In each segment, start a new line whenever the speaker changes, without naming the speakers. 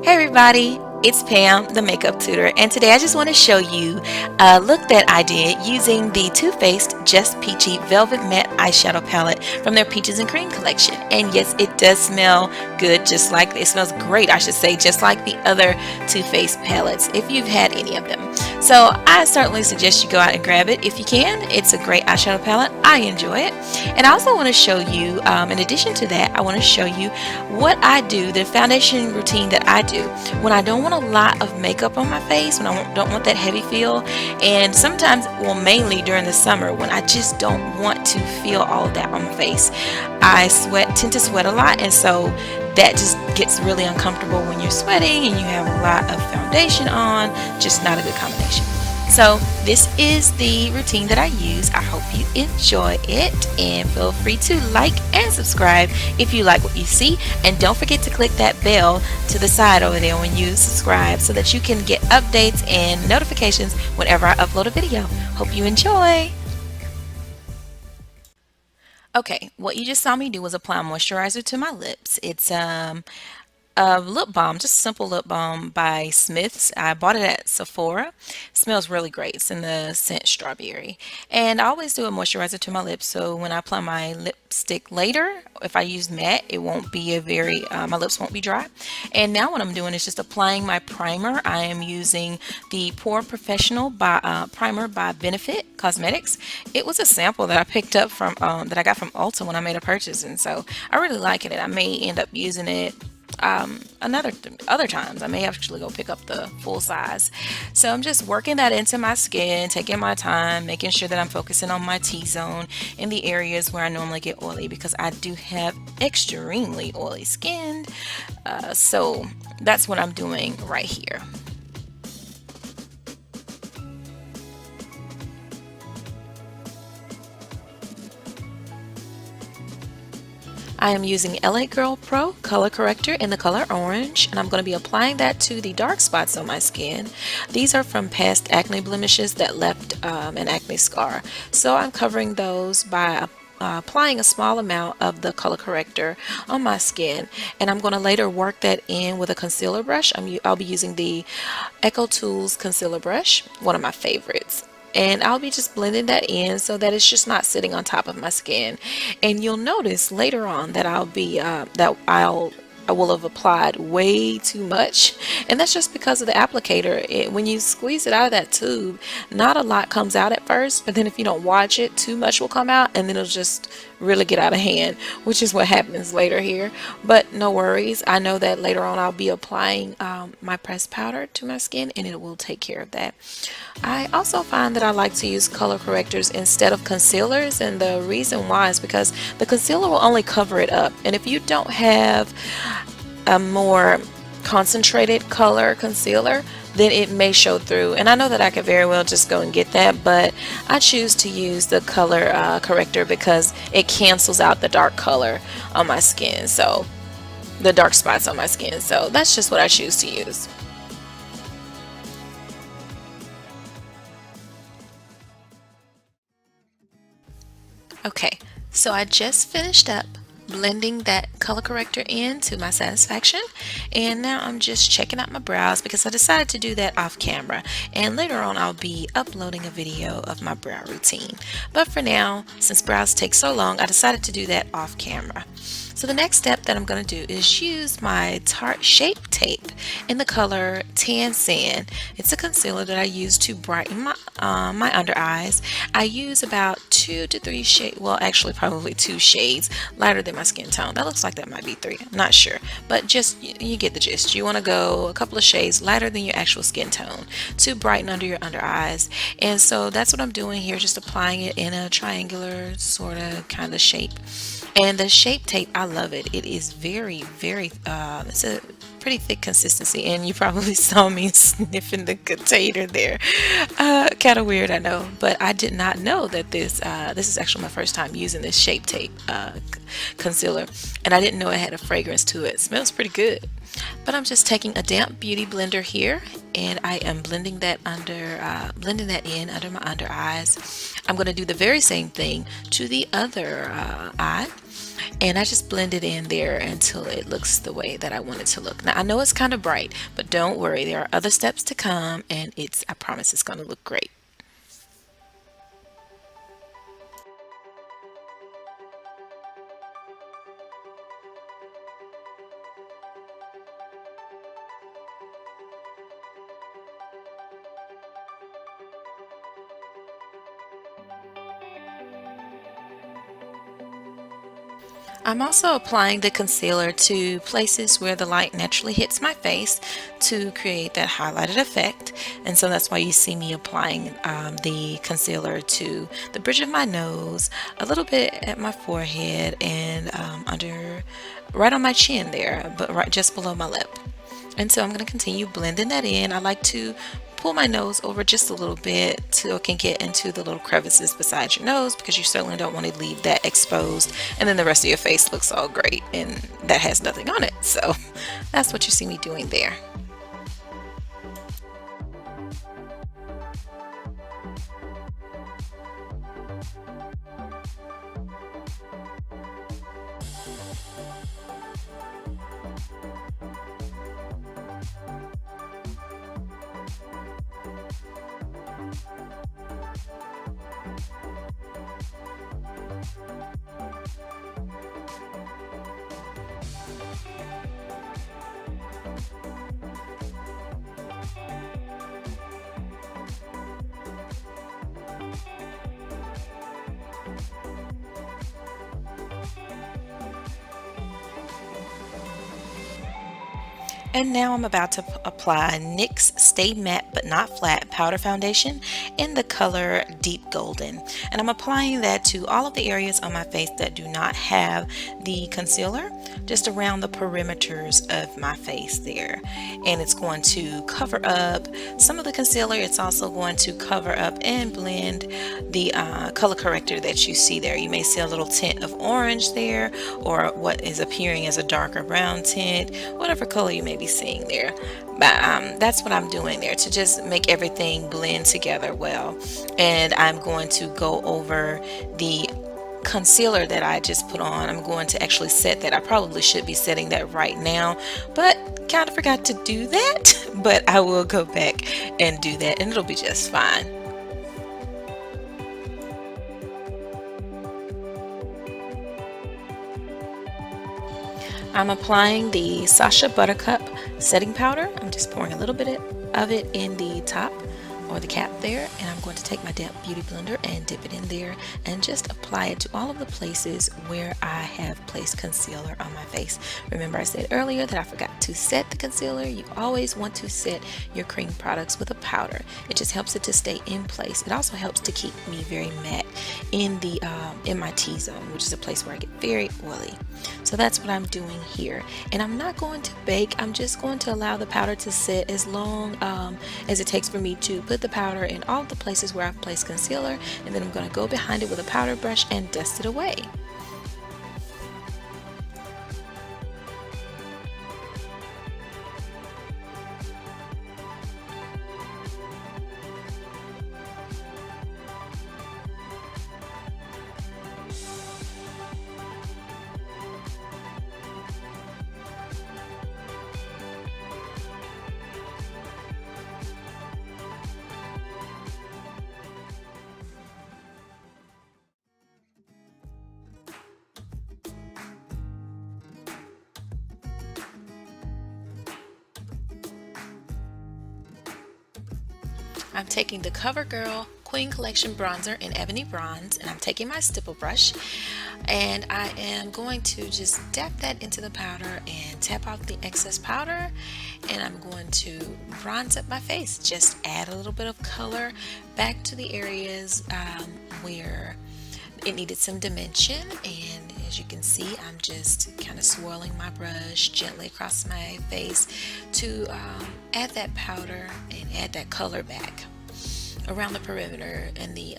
Hey everybody, it's Pam, the makeup tutor, and today I just want to show you a look that I did using the Too Faced Just Peachy Velvet Matte Eyeshadow Palette from their Peaches and Cream collection. And yes, it does smell good, just like it smells great, I should say, just like the other Too Faced palettes, if you've had any of them. So I certainly suggest you go out and grab it if you can. It's a great eyeshadow palette. I enjoy it. And I also want to show you, in addition to that, I want to show you what I do, the foundation routine that I do when I don't want a lot of makeup on my face, when I don't want that heavy feel, and sometimes, well, mainly during the summer when I just don't want to feel all of that on my face. I tend to sweat a lot, and so that just gets really uncomfortable when you're sweating and you have a lot of foundation on. Just not a good combination. So this is the routine that I use. I hope you enjoy it, and feel free to like and subscribe if you like what you see, and don't forget to click that bell to the side over there when you subscribe so that you can get updates and notifications whenever I upload a video. Hope you enjoy. Okay, what you just saw me do was apply moisturizer to my lips. It's a lip balm, just a simple lip balm by Smith's. I bought it at Sephora. It smells really great. It's in the scent strawberry. And I always do a moisturizer to my lips, so when I apply my lipstick later, if I use matte, it won't be my lips won't be dry. And now what I'm doing is just applying my primer. I am using the Pore Professional primer by Benefit Cosmetics. It was a sample that I picked up from that I got from Ulta when I made a purchase, and so I really like it. I may end up using it other times. I may actually go pick up the full size. So I'm just working that into my skin, taking my time, making sure that I'm focusing on my T-zone in the areas where I normally get oily, because I do have extremely oily skin. So that's what I'm doing right here. I am using LA Girl Pro Color Corrector in the color orange, and I'm going to be applying that to the dark spots on my skin. These are from past acne blemishes that left an acne scar. So I'm covering those by applying a small amount of the color corrector on my skin, and I'm going to later work that in with a concealer brush. I'll be using the Echo Tools concealer brush, one of my favorites. And I'll be just blending that in so that it's just not sitting on top of my skin. And you'll notice later on that I will have applied way too much, and that's just because of the applicator. When you squeeze it out of that tube, not a lot comes out at first, but then if you don't watch it, too much will come out, and then it'll just really get out of hand, which is what happens later here. But no worries, I know that later on I'll be applying my pressed powder to my skin, and it will take care of that. I also find that I like to use color correctors instead of concealers, and the reason why is because the concealer will only cover it up, and if you don't have a more concentrated color concealer, then it may show through. And I know that I could very well just go and get that, but I choose to use the color corrector because it cancels out the dark color on my skin, so the dark spots on my skin. So that's just what I choose to use. Okay, so I just finished up blending that color corrector in to my satisfaction, and now I'm just checking out my brows because I decided to do that off camera, and later on I'll be uploading a video of my brow routine. But for now, since brows take so long, I decided to do that off camera. So the next step that I'm going to do is use my Tarte Shape Tape in the color Tan Sand. It's a concealer that I use to brighten my under eyes. I use about 2 to 3 shades, well actually probably 2 shades lighter than my skin tone. That looks like that might be 3, I'm not sure, but just you get the gist. You want to go a couple of shades lighter than your actual skin tone to brighten under your under eyes. And so that's what I'm doing here, just applying it in a triangular sort of kind of shape. And the Shape Tape, I love it. It is very, very, it's a pretty thick consistency, and you probably saw me sniffing the container there. Kind of weird, I know, but I did not know that this is actually my first time using this Shape Tape concealer, and I didn't know it had a fragrance to it. It smells pretty good. But I'm just taking a damp beauty blender here, and I am blending that in under my under eyes. I'm going to do the very same thing to the other eye, and I just blend it in there until it looks the way that I want it to look. Now I know it's kind of bright, but don't worry, there are other steps to come, and I promise it's going to look great. I'm also applying the concealer to places where the light naturally hits my face to create that highlighted effect. And so that's why you see me applying the concealer to the bridge of my nose, a little bit at my forehead, and right on my chin there, but right just below my lip. And so I'm going to continue blending that in. I like to pull my nose over just a little bit so it can get into the little crevices beside your nose, because you certainly don't want to leave that exposed and then the rest of your face looks all great and that has nothing on it. So that's what you see me doing there. And now I'm about to apply NYX Stay Matte But Not Flat Powder Foundation in the color Deep Golden. And I'm applying that to all of the areas on my face that do not have the concealer, just around the perimeters of my face there. And it's going to cover up some of the concealer. It's also going to cover up and blend the color corrector that you see there. You may see a little tint of orange there, or what is appearing as a darker brown tint, whatever color you may be seeing there. But that's what I'm doing there, to just make everything blend together well. And I'm going to go over the concealer that I just put on. I'm going to actually set that. I probably should be setting that right now, but kind of forgot to do that. But I will go back and do that, and it'll be just fine. I'm applying the Sacha Buttercup setting powder. I'm just pouring a little bit of it in the top or the cap there, and I'm going to take my damp beauty blender and dip it in there and just apply it to all of the places where I have placed concealer on my face. Remember, I said earlier that I forgot to set the concealer. You always want to set your cream products with a powder. It just helps it to stay in place. It also helps to keep me very matte in my T-zone, which is a place where I get very oily. So that's what I'm doing here, and I'm not going to bake. I'm just going to allow the powder to sit as long as it takes for me to put the powder in all the places where I've placed concealer, and then I'm going to go behind it with a powder brush and dust it away. I'm taking the Covergirl Queen Collection Bronzer in Ebony Bronze, and I'm taking my stipple brush, and I am going to just dab that into the powder and tap out the excess powder, and I'm going to bronze up my face. Just add a little bit of color back to the areas where it needed some dimension. And as you can see, I'm just kind of swirling my brush gently across my face to add that powder and add that color back around the perimeter and the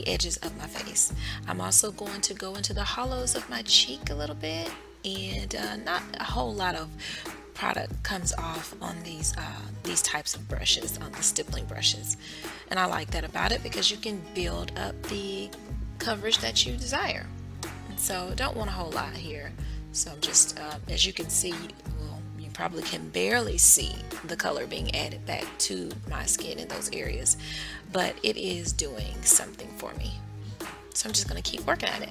edges of my face. I'm also going to go into the hollows of my cheek a little bit, and not a whole lot of product comes off on these types of brushes, on the stippling brushes. And I like that about it because you can build up the coverage that you desire. And so don't want a whole lot here. So I'm just, as you can see, well, you probably can barely see the color being added back to my skin in those areas, but it is doing something for me. So I'm just going to keep working at it.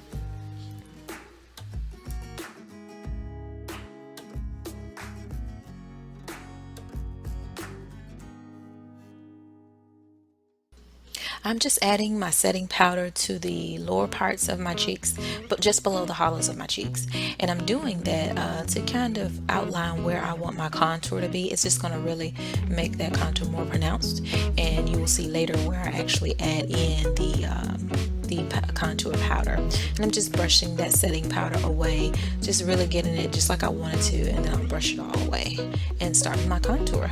I'm just adding my setting powder to the lower parts of my cheeks, but just below the hollows of my cheeks. And I'm doing that to kind of outline where I want my contour to be. It's just going to really make that contour more pronounced. And you will see later where I actually add in the contour powder. And I'm just brushing that setting powder away, just really getting it just like I wanted to, and then I'll brush it all away and start with my contour.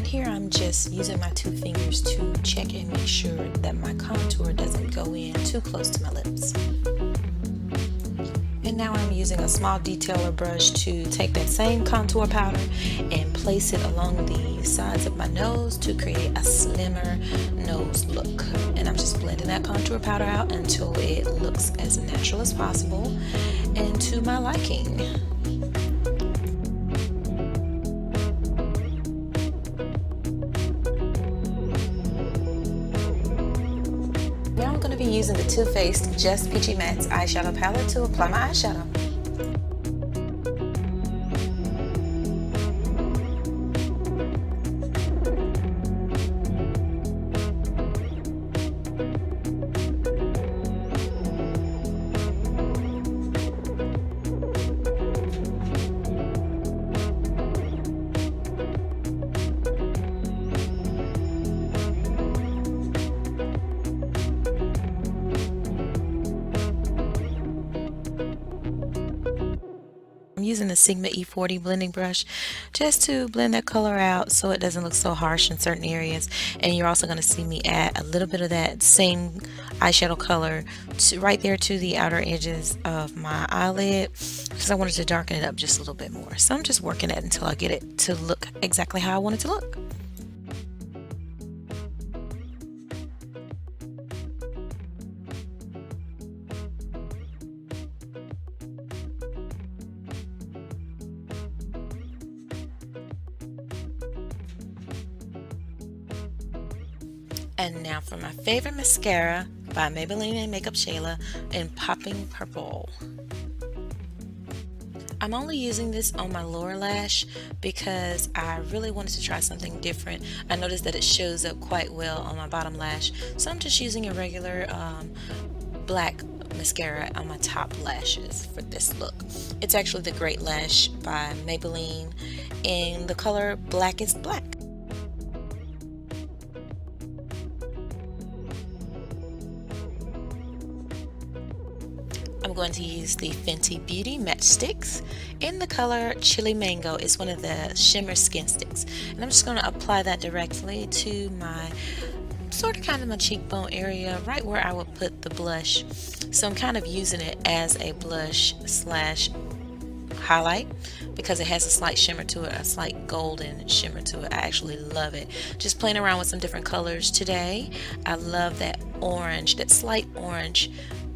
Here I'm just using my two fingers to check and make sure that my contour doesn't go in too close to my lips. And now I'm using a small detailer brush to take that same contour powder and place it along the sides of my nose to create a slimmer nose look. And I'm just blending that contour powder out until it looks as natural as possible and to my liking. Now I'm going to be using the TooFaced Just Peachy Mattes eyeshadow palette to apply my eyeshadow. I'm using the Sigma E40 blending brush just to blend that color out so it doesn't look so harsh in certain areas. And you're also going to see me add a little bit of that same eyeshadow color right there to the outer edges of my eyelid because I wanted to darken it up just a little bit more. So I'm just working it until I get it to look exactly how I want it to look. And now for my favorite mascara by Maybelline and Makeup Shayla in Popping Purple. I'm only using this on my lower lash because I really wanted to try something different. I noticed that it shows up quite well on my bottom lash, so I'm just using a regular black mascara on my top lashes for this look. It's actually the Great Lash by Maybelline in the color Black is Black. I'm going to use the Fenty Beauty Match Sticks in the color Chili Mango. It's one of the Shimmer Skin Sticks. And I'm just going to apply that directly to my sort of kind of my cheekbone area, right where I would put the blush. So I'm kind of using it as a blush slash highlight because it has a slight shimmer to it, a slight golden shimmer to it. I actually love it. Just playing around with some different colors today. I love that orange, that slight orange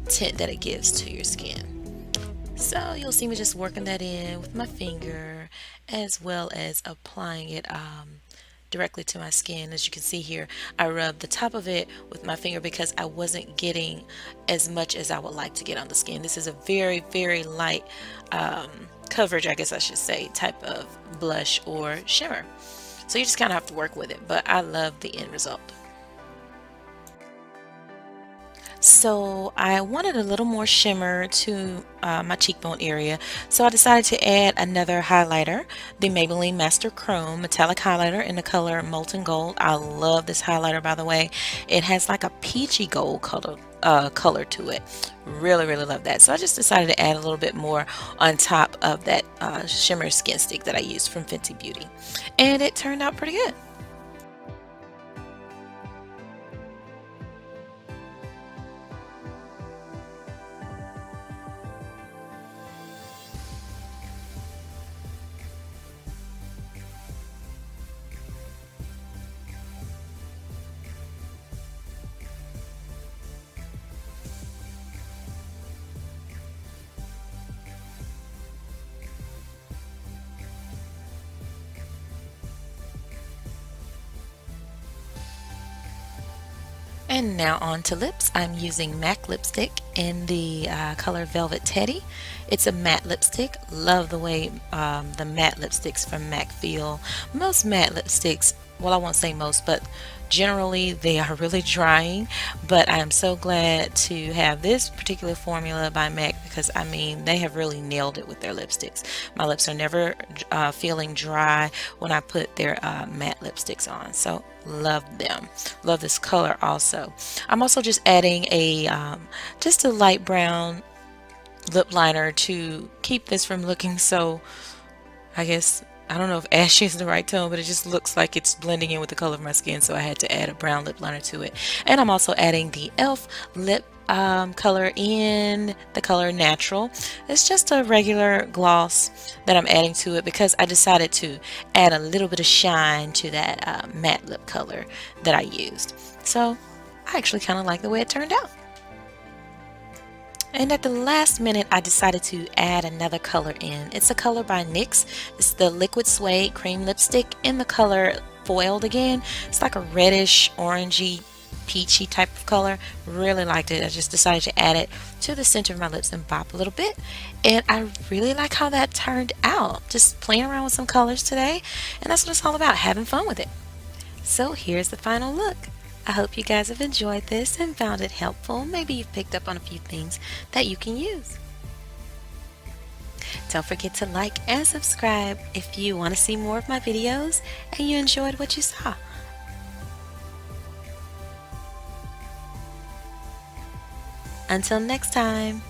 tint that it gives to your skin. So you'll see me just working that in with my finger as well as applying it directly to my skin. As you can see here, I rubbed the top of it with my finger because I wasn't getting as much as I would like to get on the skin. This is a very, very light coverage, I guess I should say, type of blush or shimmer. So you just kind of have to work with it, but I love the end result. So I wanted a little more shimmer to my cheekbone area, so I decided to add another highlighter, the Maybelline Master Chrome Metallic Highlighter in the color Molten Gold. I love this highlighter, by the way. It has like a peachy gold color to it. Really, really love that. So I just decided to add a little bit more on top of that shimmer skin stick that I used from Fenty Beauty, and it turned out pretty good. And now on to lips. I'm using MAC lipstick in the color Velvet Teddy. It's a matte lipstick. Love the way the matte lipsticks from MAC feel. Most matte lipsticks, well, I won't say most, but generally they are really drying. But I am so glad to have this particular formula by MAC because I mean they have really nailed it with their lipsticks. My lips are never feeling dry when I put their matte lipsticks on. So love them. Love this color also. I'm also just adding a just a light brown lip liner to keep this from looking so, I guess, I don't know if ashy is the right tone, but it just looks like it's blending in with the color of my skin, so I had to add a brown lip liner to it. And I'm also adding the e.l.f. lip color in the color Natural. It's just a regular gloss that I'm adding to it because I decided to add a little bit of shine to that matte lip color that I used. So I actually kind of like the way it turned out. And at the last minute, I decided to add another color in. It's a color by NYX. It's the Liquid Suede Cream Lipstick in the color Foiled again. It's like a reddish, orangey, peachy type of color. Really liked it. I just decided to add it to the center of my lips and pop a little bit. And I really like how that turned out. Just playing around with some colors today. And that's what it's all about, having fun with it. So here's the final look. I hope you guys have enjoyed this and found it helpful. Maybe you've picked up on a few things that you can use. Don't forget to like and subscribe if you want to see more of my videos and you enjoyed what you saw. Until next time.